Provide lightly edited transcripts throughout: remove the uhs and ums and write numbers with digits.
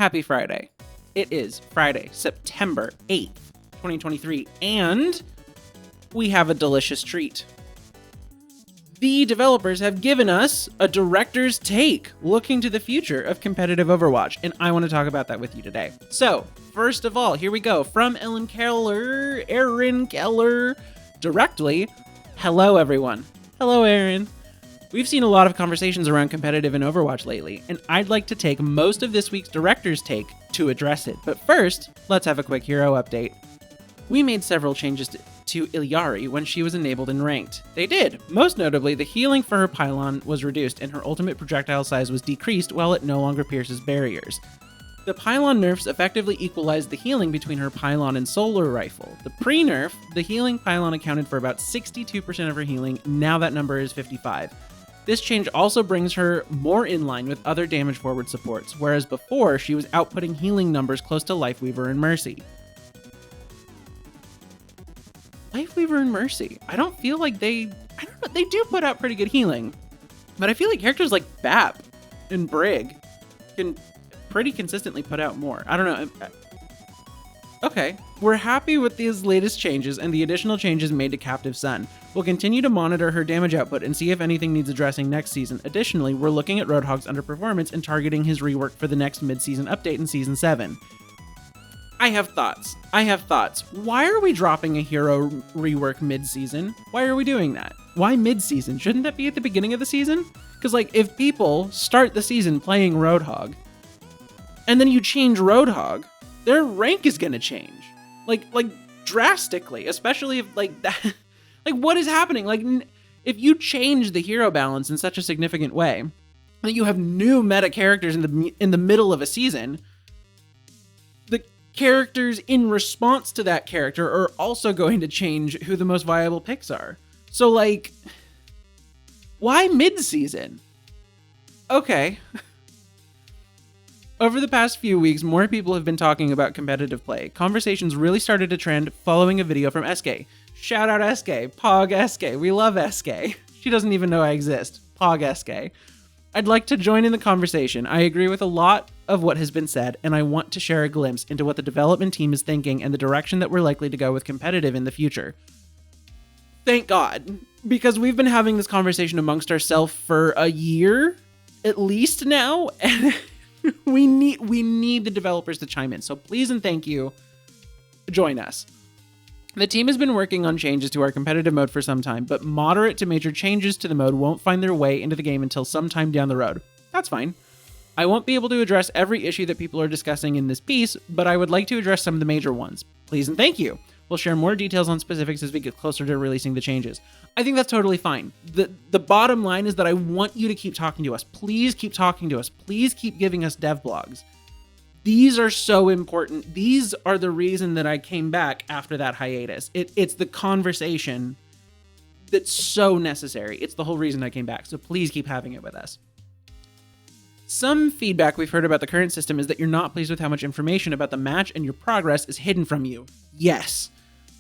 Happy Friday. It is Friday, September 8th, 2023, and we have a delicious treat. The developers have given us a director's take looking to the future of competitive Overwatch, and I want to talk about that with you today. So, first of all, here we go. From Aaron Keller, directly. Hello, everyone. Hello, Aaron. We've seen a lot of conversations around competitive in Overwatch lately, and I'd like to take most of this week's director's take to address it. But first, let's have a quick hero update. We made several changes to Illari when she was enabled in Ranked. They did. Most notably, the healing for her pylon was reduced and her ultimate projectile size was decreased while it no longer pierces barriers. The pylon nerfs effectively equalized the healing between her pylon and solar rifle. The pre-nerf, the healing pylon accounted for about 62% of her healing. Now that number is 55%. This change also brings her more in line with other damage forward supports, whereas before she was outputting healing numbers close to Lifeweaver and Mercy. Lifeweaver and Mercy. I don't feel like they do put out pretty good healing, but I feel like characters like Bap and Brig can pretty consistently put out more. I don't know. Okay, we're happy with these latest changes and the additional changes made to Captive Sun. We'll continue to monitor her damage output and see if anything needs addressing next season. Additionally, we're looking at Roadhog's underperformance and targeting his rework for the next mid-season update in Season 7. I have thoughts. Why are we dropping a hero rework mid-season? Why are we doing that? Why mid-season? Shouldn't that be at the beginning of the season? Because, if people start the season playing Roadhog, and then you change Roadhog, their rank is gonna change. Like drastically, especially if, that... what is happening? If you change the hero balance in such a significant way, that you have new meta characters in the middle of a season, the characters in response to that character are also going to change who the most viable picks are. So, why mid-season? Okay. Over the past few weeks, more people have been talking about competitive play. Conversations really started to trend following a video from SK. Shout out SK. Pog SK. We love SK. She doesn't even know I exist. Pog SK. I'd like to join in the conversation. I agree with a lot of what has been said, and I want to share a glimpse into what the development team is thinking and the direction that we're likely to go with competitive in the future. Thank God, because we've been having this conversation amongst ourselves for a year, at least now, and we need the developers to chime in. So please and thank you, join us. The team has been working on changes to our competitive mode for some time, but moderate to major changes to the mode won't find their way into the game until sometime down the road. That's fine. I won't be able to address every issue that people are discussing in this piece, but I would like to address some of the major ones. Please and thank you. We'll share more details on specifics as we get closer to releasing the changes. I think that's totally fine. The bottom line is that I want you to keep talking to us. Please keep talking to us. Please keep giving us dev blogs. These are so important. These are the reason that I came back after that hiatus. It's the conversation that's so necessary. It's the whole reason I came back. So please keep having it with us. Some feedback we've heard about the current system is that you're not pleased with how much information about the match and your progress is hidden from you. Yes.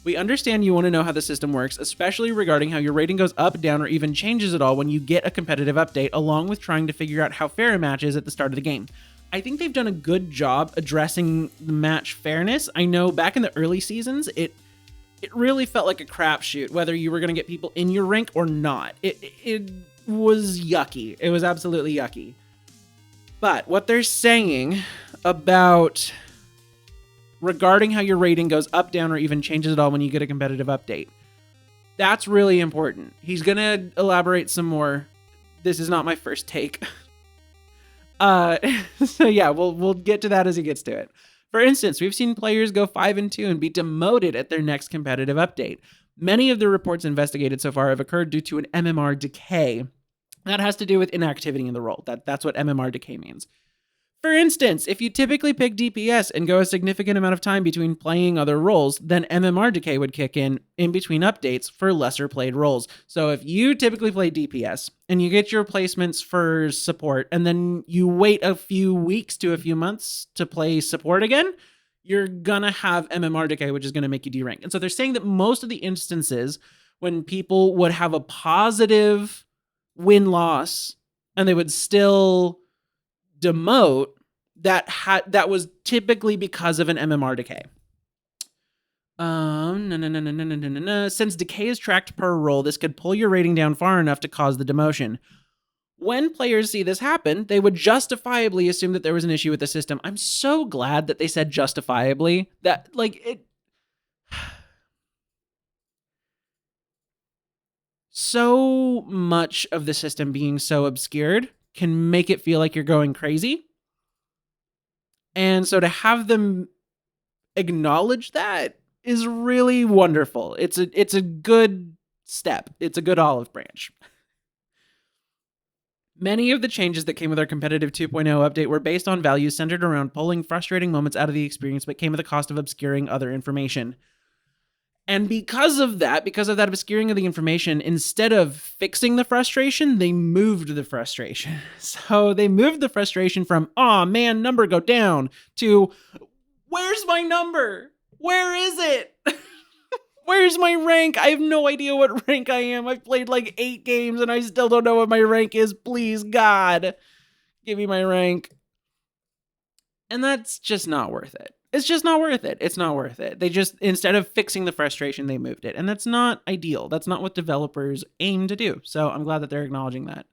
We understand you want to know how the system works, especially regarding how your rating goes up, down, or even changes at all when you get a competitive update, along with trying to figure out how fair a match is at the start of the game. I think they've done a good job addressing the match fairness. I know back in the early seasons, it really felt like a crapshoot, whether you were going to get people in your rank or not. It was yucky. It was absolutely yucky. But what they're saying about regarding how your rating goes up, down, or even changes at all when you get a competitive update, that's really important. He's going to elaborate some more. This is not my first take. So yeah, we'll get to that as he gets to it. For instance, we've seen players go 5-2 and be demoted at their next competitive update. Many of the reports investigated so far have occurred due to an MMR decay. That has to do with inactivity in the role. That's what MMR decay means. For instance, if you typically pick DPS and go a significant amount of time between playing other roles, then MMR decay would kick in between updates for lesser played roles. So if you typically play DPS and you get your placements for support and then you wait a few weeks to a few months to play support again, you're gonna have MMR decay, which is gonna make you derank. And so they're saying that most of the instances when people would have a positive win-loss and they would still demote that was typically because of an MMR decay. No, no, no, no, no, no, no, no. Since decay is tracked per roll, this could pull your rating down far enough to cause the demotion. When players see this happen, they would justifiably assume that there was an issue with the system. I'm so glad that they said justifiably. That, like, it. So much of the system being so obscured can make it feel like you're going crazy. And so to have them acknowledge that is really wonderful. It's a good step. It's a good olive branch. Many of the changes that came with our competitive 2.0 update were based on values centered around pulling frustrating moments out of the experience, but came at the cost of obscuring other information. And because of that obscuring of the information, instead of fixing the frustration, they moved the frustration. So they moved the frustration from, "Aw, man, number go down," to, "Where's my number? Where is it? Where's my rank? I have no idea what rank I am. I've played like 8 games and I still don't know what my rank is. Please, God, give me my rank." And that's just not worth it. It's just not worth it. It's not worth it. They just, instead of fixing the frustration, they moved it. And that's not ideal. That's not what developers aim to do. So I'm glad that they're acknowledging that.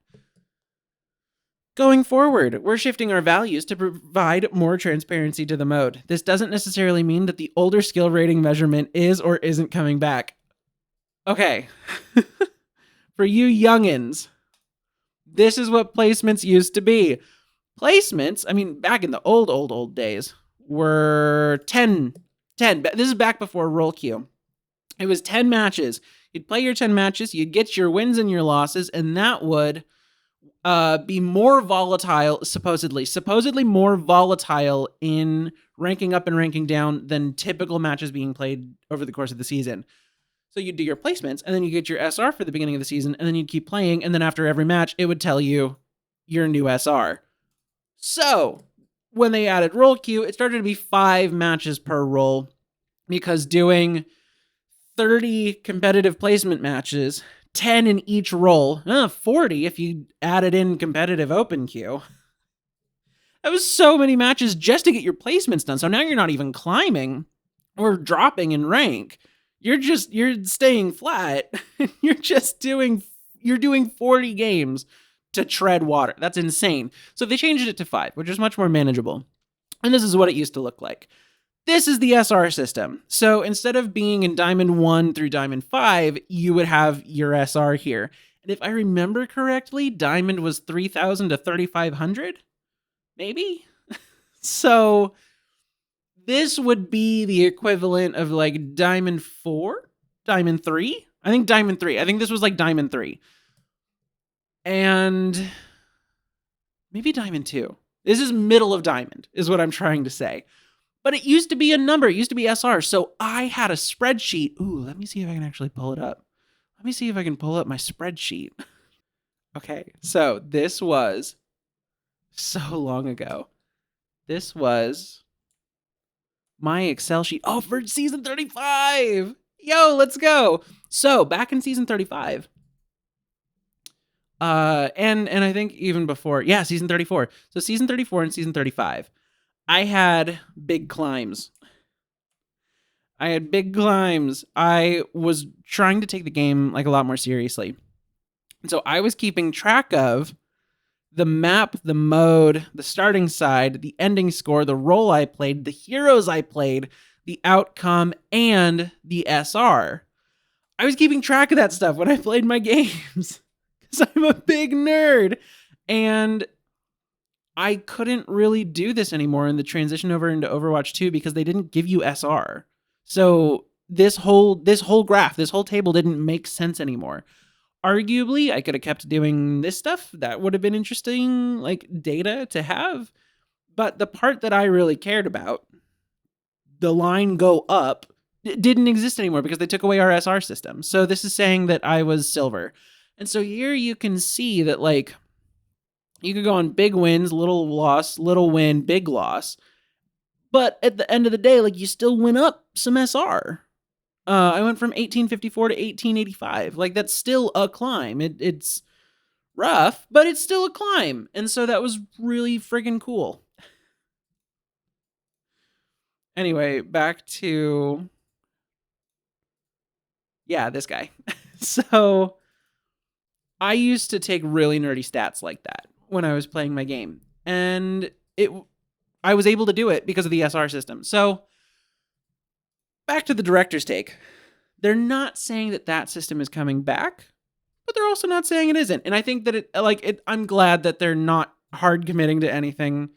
Going forward, we're shifting our values to provide more transparency to the mode. This doesn't necessarily mean that the older skill rating measurement is or isn't coming back. Okay. For you youngins, this is what placements used to be. Placements, I mean, back in the old days, were 10. This is back before roll queue. It was 10 matches. You'd play your 10 matches, you'd get your wins and your losses, and that would be more volatile, supposedly more volatile in ranking up and ranking down than typical matches being played over the course of the season. So you'd do your placements, and then you get your SR for the beginning of the season, and then you'd keep playing, and then after every match, it would tell you your new SR. So when they added roll queue, it started to be 5 matches per roll, because doing 30 competitive placement matches, 10 in each roll, 40 if you added in competitive open queue. That was so many matches just to get your placements done. So now you're not even climbing or dropping in rank. You're staying flat. You're doing 40 games to tread water. That's insane. So they changed it to 5, which is much more manageable. And this is what it used to look like. This is the SR system. So instead of being in Diamond 1 through Diamond 5, you would have your SR here. And if I remember correctly, Diamond was 3,000 to 3,500? Maybe? So this would be the equivalent of like Diamond 4? Diamond 3? I think Diamond 3. I think this was like Diamond 3. And maybe Diamond 2. This is middle of Diamond, is what I'm trying to say. But it used to be a number. It used to be SR. So I had a spreadsheet. Ooh, let me see if I can actually pull it up. Let me see if I can pull up my spreadsheet. Okay, so this was so long ago. This was my Excel sheet. Oh, for season 35. Yo, let's go. So back in season 35. And I think even before, season 34. So season 34 and season 35. I had big climbs. I was trying to take the game like a lot more seriously. So I was keeping track of the map, the mode, the starting side, the ending score, the role I played, the heroes I played, the outcome, and the SR. I was keeping track of that stuff when I played my games because I'm a big nerd. And I couldn't really do this anymore in the transition over into Overwatch 2 because they didn't give you SR. So this whole graph, this whole table didn't make sense anymore. Arguably, I could have kept doing this stuff. That would have been interesting, like, data to have. But the part that I really cared about, the line go up, didn't exist anymore because they took away our SR system. So this is saying that I was silver. And so here you can see that, like, you could go on big wins, little loss, little win, big loss. But at the end of the day, like, you still went up some SR. I went from 1854 to 1885. Like, that's still a climb. It's rough, but it's still a climb. And so that was really friggin' cool. Anyway, back to this guy. So I used to take really nerdy stats like that when I was playing my game, and I was able to do it because of the SR system. So back to the director's take. They're not saying that system is coming back, but they're also not saying it isn't. And I think that I'm glad that they're not hard committing to anything.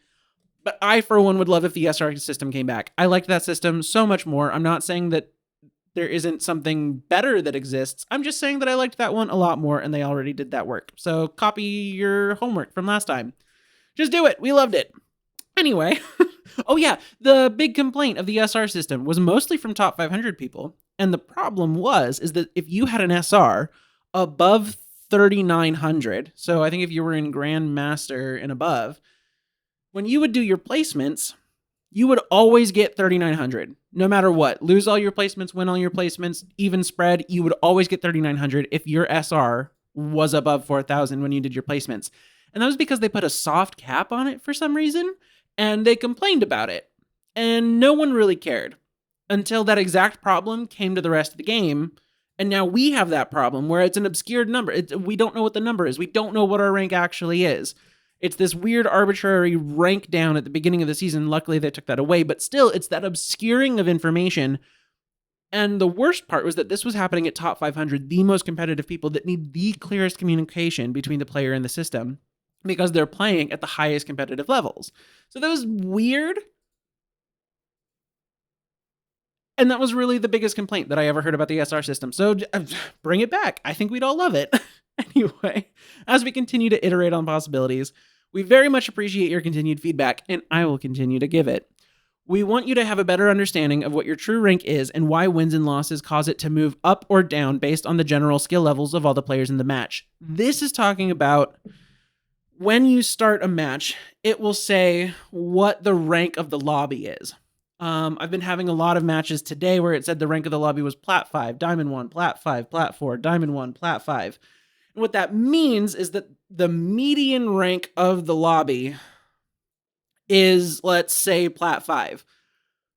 But I, for one, would love if the SR system came back. I liked that system so much more. I'm not saying that there isn't something better that exists. I'm just saying that I liked that one a lot more, and they already did that work. So copy your homework from last time. Just do it. We loved it. Anyway. Oh yeah, the big complaint of the SR system was mostly from top 500 people. And the problem is that if you had an SR above 3,900, so I think if you were in Grandmaster and above, when you would do your placements, you would always get 3,900, no matter what. Lose all your placements, win all your placements, even spread, you would always get 3,900 if your SR was above 4,000 when you did your placements. And that was because they put a soft cap on it for some reason, and they complained about it. And no one really cared until that exact problem came to the rest of the game. And now we have that problem where it's an obscured number. We don't know what the number is. We don't know what our rank actually is. It's this weird arbitrary rank down at the beginning of the season. Luckily, they took that away. But still, it's that obscuring of information. And the worst part was that this was happening at top 500, the most competitive people that need the clearest communication between the player and the system, because they're playing at the highest competitive levels. So that was weird. And that was really the biggest complaint that I ever heard about the SR system. So bring it back. I think we'd all love it. Anyway, as we continue to iterate on possibilities, we very much appreciate your continued feedback, and I will continue to give it. We want you to have a better understanding of what your true rank is and why wins and losses cause it to move up or down based on the general skill levels of all the players in the match. This is talking about when you start a match, it will say what the rank of the lobby is. I've been having a lot of matches today where it said the rank of the lobby was Plat 5, Diamond 1, Plat 5, Plat 4, Diamond 1, Plat 5. And what that means is that the median rank of the lobby is, let's say, Plat 5.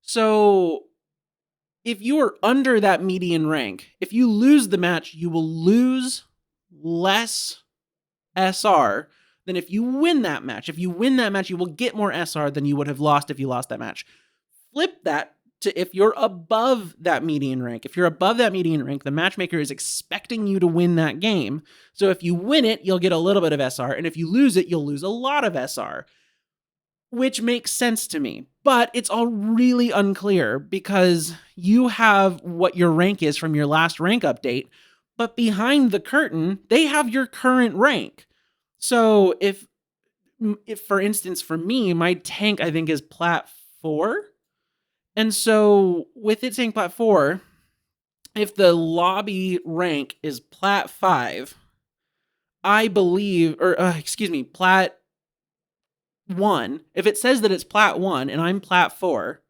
So if you are under that median rank, if you lose the match, you will lose less SR than if you win that match. If you win that match, you will get more SR than you would have lost if you lost that match. Flip that to if you're above that median rank. If you're above that median rank, the matchmaker is expecting you to win that game. So if you win it, you'll get a little bit of SR. And if you lose it, you'll lose a lot of SR. Which makes sense to me. But it's all really unclear because you have what your rank is from your last rank update. But behind the curtain, they have your current rank. So if for instance, for me, my tank, I think, is Plat 4. And so with it saying Plat 4, if the lobby rank is Plat 5, I believe, Plat 1, if it says that it's Plat 1 and I'm Plat 4,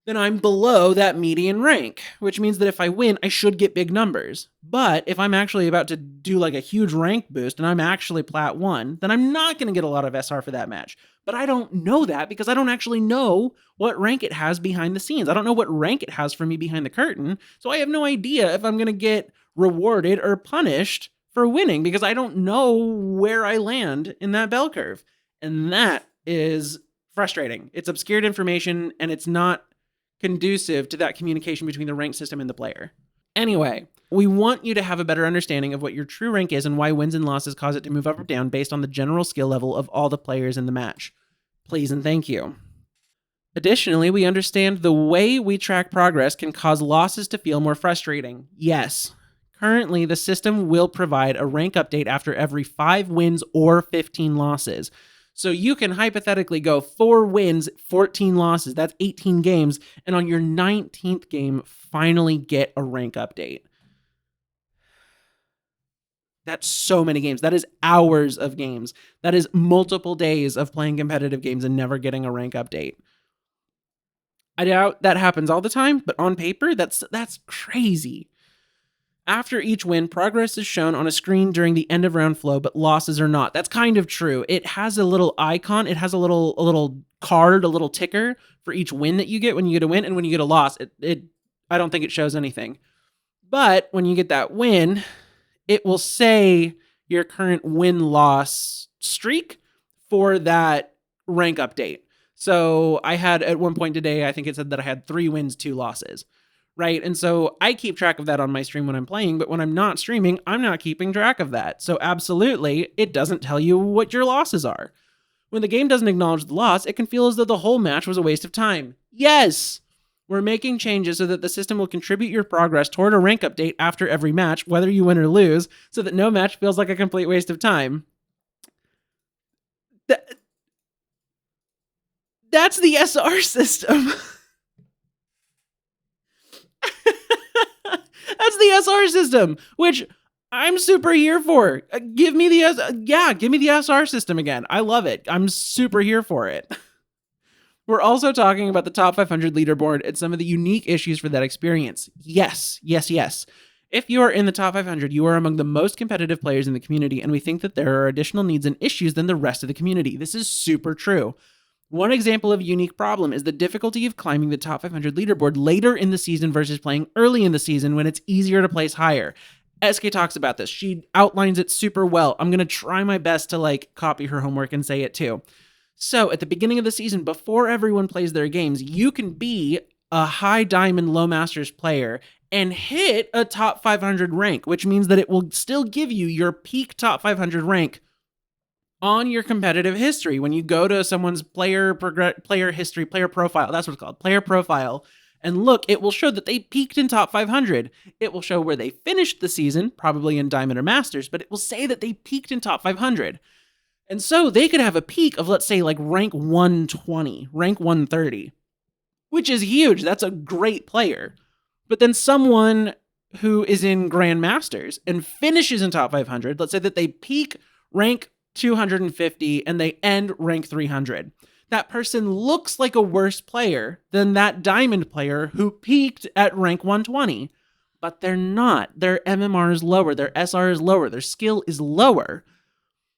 then I'm below that median rank, which means that if I win, I should get big numbers. But if I'm actually about to do like a huge rank boost and I'm actually Plat 1, then I'm not going to get a lot of SR for that match. But I don't know that because I don't actually know what rank it has behind the scenes. I don't know what rank it has for me behind the curtain. So I have no idea if I'm going to get rewarded or punished for winning because I don't know where I land in that bell curve. And that is frustrating. It's obscured information and it's not conducive to that communication between the rank system and the player. Anyway, we want you to have a better understanding of what your true rank is and why wins and losses cause it to move up or down based on the general skill level of all the players in the match. Please and thank you. Additionally, we understand the way we track progress can cause losses to feel more frustrating. Yes, currently the system will provide a rank update after every 5 wins or 15 losses. So you can hypothetically go 4 wins, 14 losses, that's 18 games, and on your 19th game, finally get a rank update. That's so many games. That is hours of games. That is multiple days of playing competitive games and never getting a rank update. I doubt that happens all the time, but on paper, that's crazy. After each win, progress is shown on a screen during the end of round flow, but losses are not. That's kind of true. It has a little icon. It has a little card, a little ticker for each win that you get when you get a win, and when you get a loss, I don't think it shows anything. But when you get that win, it will say your current win-loss streak for that rank update. So I had at one point today, I think it said that I had 3 wins, 2 losses, right? And so I keep track of that on my stream when I'm playing, but when I'm not streaming, I'm not keeping track of that. So absolutely, it doesn't tell you what your losses are. When the game doesn't acknowledge the loss, it can feel as though the whole match was a waste of time. Yes! We're making changes so that the system will contribute your progress toward a rank update after every match, whether you win or lose, so that no match feels like a complete waste of time. That's the SR system. That's the SR system, which I'm super here for. Give me the SR system again. I love it. I'm super here for it. We're also talking about the top 500 leaderboard and some of the unique issues for that experience. Yes. If you are in the top 500, you are among the most competitive players in the community, and we think that there are additional needs and issues than the rest of the community. This is super true. One example of a unique problem is the difficulty of climbing the top 500 leaderboard later in the season versus playing early in the season when it's easier to place higher. SK talks about this. She outlines it super well. I'm going to try my best to copy her homework and say it too. So at the beginning of the season, before everyone plays their games, you can be a high diamond, low masters player and hit a top 500 rank, which means that it will still give you your peak top 500 rank on your competitive history. When you go to someone's player history, player profile, that's what it's called, player profile, and look, it will show that they peaked in top 500. It will show where they finished the season, probably in diamond or masters, but it will say that they peaked in top 500. And so they could have a peak of, let's say, rank 120, rank 130, which is huge. That's a great player. But then someone who is in Grandmasters and finishes in top 500, let's say that they peak rank 250 and they end rank 300. That person looks like a worse player than that diamond player who peaked at rank 120. But they're not. Their MMR is lower. Their SR is lower. Their skill is lower.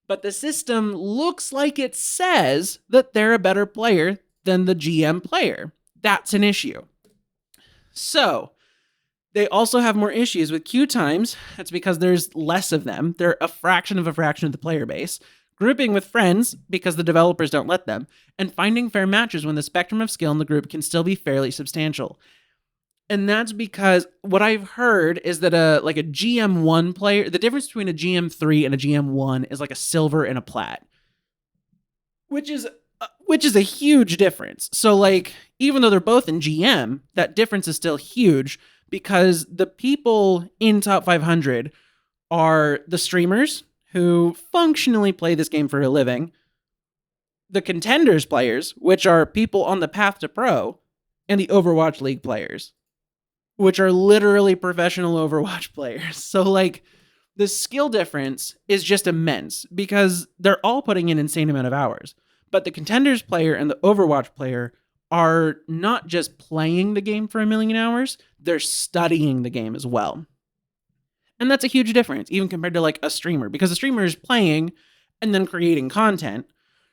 But the system looks like it says that they're a better player than the GM player. That's an issue. So, they also have more issues with queue times. That's because there's less of them. They're a fraction of the player base. Grouping with friends, because the developers don't let them. And finding fair matches when the spectrum of skill in the group can still be fairly substantial. And that's because what I've heard is that a GM1 player, the difference between a GM3 and a GM1 is like a silver and a plat, which is a huge difference. So even though they're both in GM, that difference is still huge because the people in top 500 are the streamers who functionally play this game for a living, the contenders players, which are people on the path to pro, and the Overwatch League players, which are literally professional Overwatch players. So the skill difference is just immense because they're all putting in an insane amount of hours. But the contenders player and the Overwatch player are not just playing the game for a million hours, they're studying the game as well. And that's a huge difference, even compared to a streamer, because a streamer is playing and then creating content,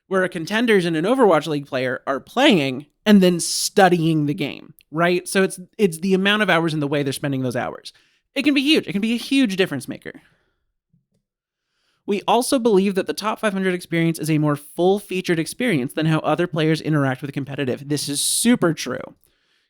where a contenders and an Overwatch League player are playing and then studying the game, right? So it's the amount of hours and the way they're spending those hours. It can be huge. It can be a huge difference maker. We also believe that the top 500 experience is a more full-featured experience than how other players interact with competitive. This is super true.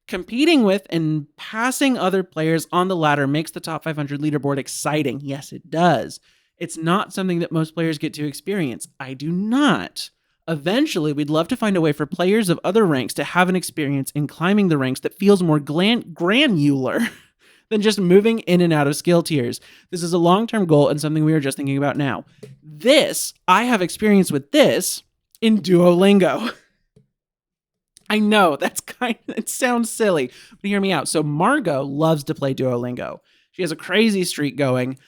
Competing with and passing other players on the ladder makes the top 500 leaderboard exciting. Yes, it does. It's not something that most players get to experience. I do not. Eventually, we'd love to find a way for players of other ranks to have an experience in climbing the ranks that feels more granular than just moving in and out of skill tiers. This is a long-term goal and something we are just thinking about now. I have experience with this in Duolingo. I know, it sounds silly, but hear me out. So Margot loves to play Duolingo. She has a crazy streak going.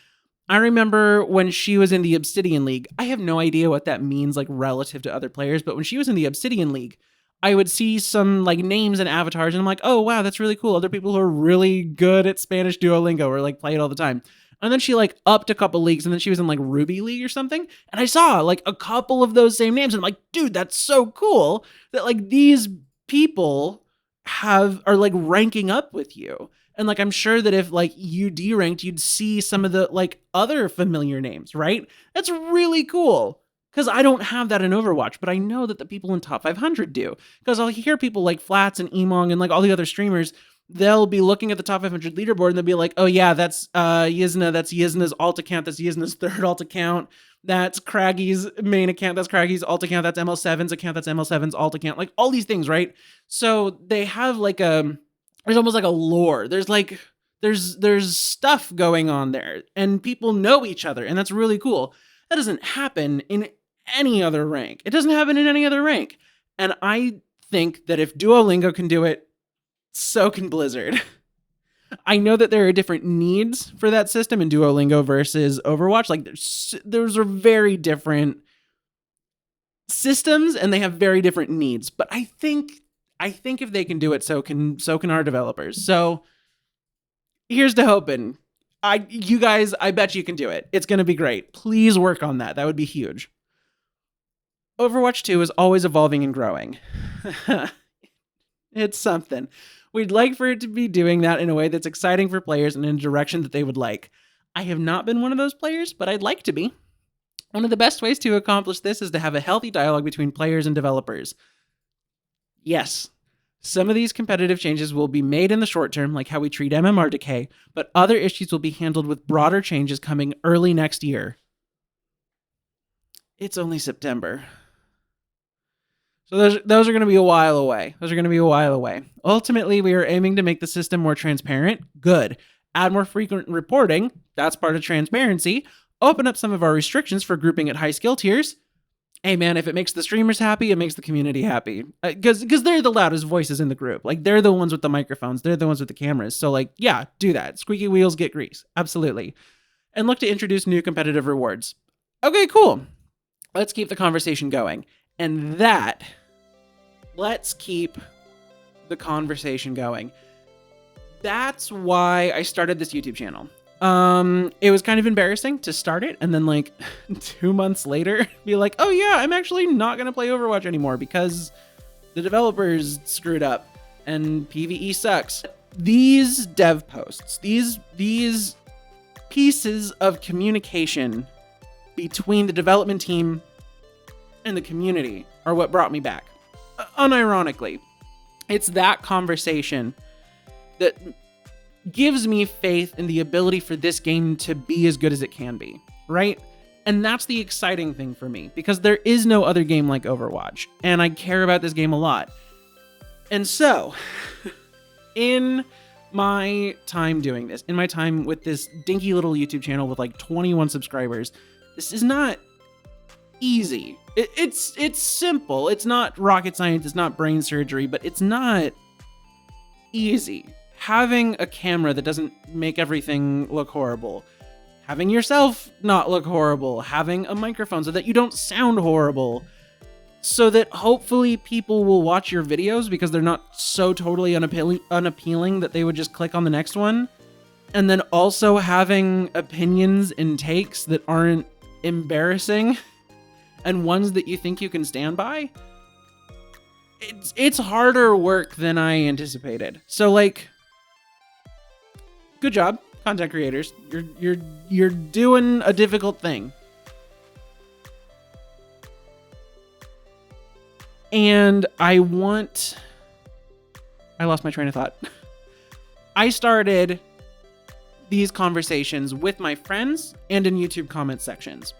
I remember when she was in the Obsidian League, I have no idea what that means relative to other players, but when she was in the Obsidian League, I would see some names and avatars and I'm like, oh wow, that's really cool. Other people who are really good at Spanish Duolingo or play it all the time. And then she like upped a couple leagues, and then she was in like Ruby League or something. And I saw like a couple of those same names. And I'm like, dude, that's so cool that like these people are like ranking up with you. And like, I'm sure that if like you deranked, you'd see some of the like other familiar names, right? That's really cool. Because I don't have that in Overwatch, but I know that the people in top 500 do. Because I'll hear people like Flats and Emong and like all the other streamers, they'll be looking at the top 500 leaderboard and they'll be like, oh yeah, that's Yizna, that's Yizna's alt account, that's Yizna's third alt account, that's Craggy's main account, that's Craggy's alt account, that's ML7's account, that's ML7's alt account, like all these things, right? So they have like there's almost like a lore. There's like, there's stuff going on there and people know each other and that's really cool. That doesn't happen in any other rank. It doesn't happen in any other rank. And I think that if Duolingo can do it, so can Blizzard. I know that there are different needs for that system in Duolingo versus Overwatch. Like those are very different systems and they have very different needs. But I think if they can do it, so can our developers. So here's to hoping. You guys, I bet you can do it. It's going to be great. Please work on that. That would be huge. Overwatch 2 is always evolving and growing. It's something. We'd like for it to be doing that in a way that's exciting for players and in a direction that they would like. I have not been one of those players, but I'd like to be. One of the best ways to accomplish this is to have a healthy dialogue between players and developers. Yes, some of these competitive changes will be made in the short term, like how we treat MMR decay, but other issues will be handled with broader changes coming early next year. It's only September. So those are going to be a while away. Ultimately, we are aiming to make the system more transparent. Good. Add more frequent reporting. That's part of transparency. Open up some of our restrictions for grouping at high skill tiers. Hey man, if it makes the streamers happy, it makes the community happy. Because they're the loudest voices in the group. Like, they're the ones with the microphones. They're the ones with the cameras. So like, yeah, do that. Squeaky wheels get grease. Absolutely. And look to introduce new competitive rewards. Okay, cool. Let's keep the conversation going. And let's keep the conversation going. That's why I started this YouTube channel. It was kind of embarrassing to start it and then like 2 months later be like, oh yeah, I'm actually not going to play Overwatch anymore because the developers screwed up and PvE sucks. These dev posts, these pieces of communication between the development team and the community are what brought me back. Unironically, it's that conversation that gives me faith in the ability for this game to be as good as it can be, right? And that's the exciting thing for me, because there is no other game like Overwatch, and I care about this game a lot. And so, in my time doing this, in my time with this dinky little YouTube channel with like 21 subscribers, this is not easy. It's simple. It's not rocket science. It's not brain surgery, but it's not easy. Having a camera that doesn't make everything look horrible, having yourself not look horrible, having a microphone so that you don't sound horrible, so that hopefully people will watch your videos because they're not so totally unappealing that they would just click on the next one. And then also having opinions and takes that aren't embarrassing and ones that you think you can stand by. It's harder work than I anticipated. So like, good job, content creators. You're doing a difficult thing. And I lost my train of thought. I started these conversations with my friends and in YouTube comment sections.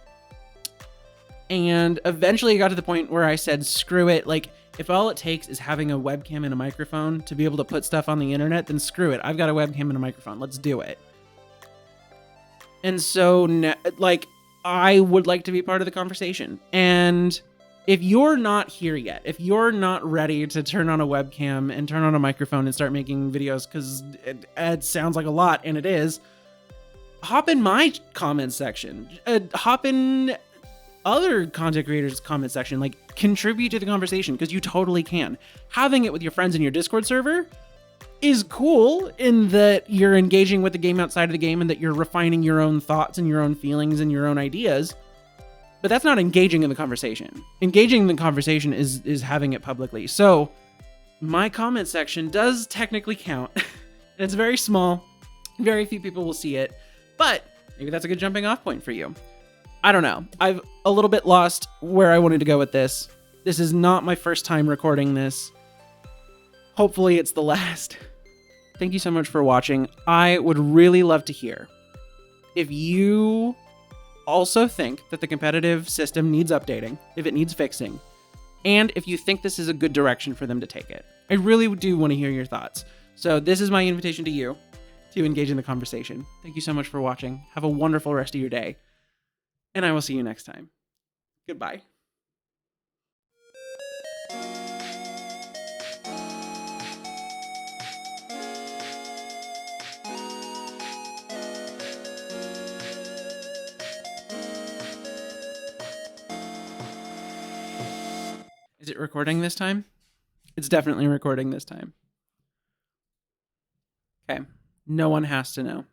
And eventually I got to the point where I said, screw it. Like, if all it takes is having a webcam and a microphone to be able to put stuff on the internet, then screw it. I've got a webcam and a microphone. Let's do it. And so, like, I would like to be part of the conversation. And if you're not here yet, if you're not ready to turn on a webcam and turn on a microphone and start making videos, because it sounds like a lot, and it is, hop in my comment section. Hop in other content creators' comment section. Like, contribute to the conversation, because you totally can. Having it with your friends in your Discord server, is cool in that you're engaging with the game outside of the game and that you're refining your own thoughts and your own feelings and your own ideas. But that's not engaging in the conversation. Engaging in the conversation is having it publicly. So my comment section does technically count. It's very small. Very few people will see it. But maybe that's a good jumping off point for you. I don't know. I've a little bit lost where I wanted to go with this. This is not my first time recording this. Hopefully it's the last. Thank you so much for watching. I would really love to hear if you also think that the competitive system needs updating, if it needs fixing, and if you think this is a good direction for them to take it. I really do want to hear your thoughts. So this is my invitation to you to engage in the conversation. Thank you so much for watching. Have a wonderful rest of your day, and I will see you next time. Goodbye. Is it recording this time? It's definitely recording this time. Okay. No one has to know.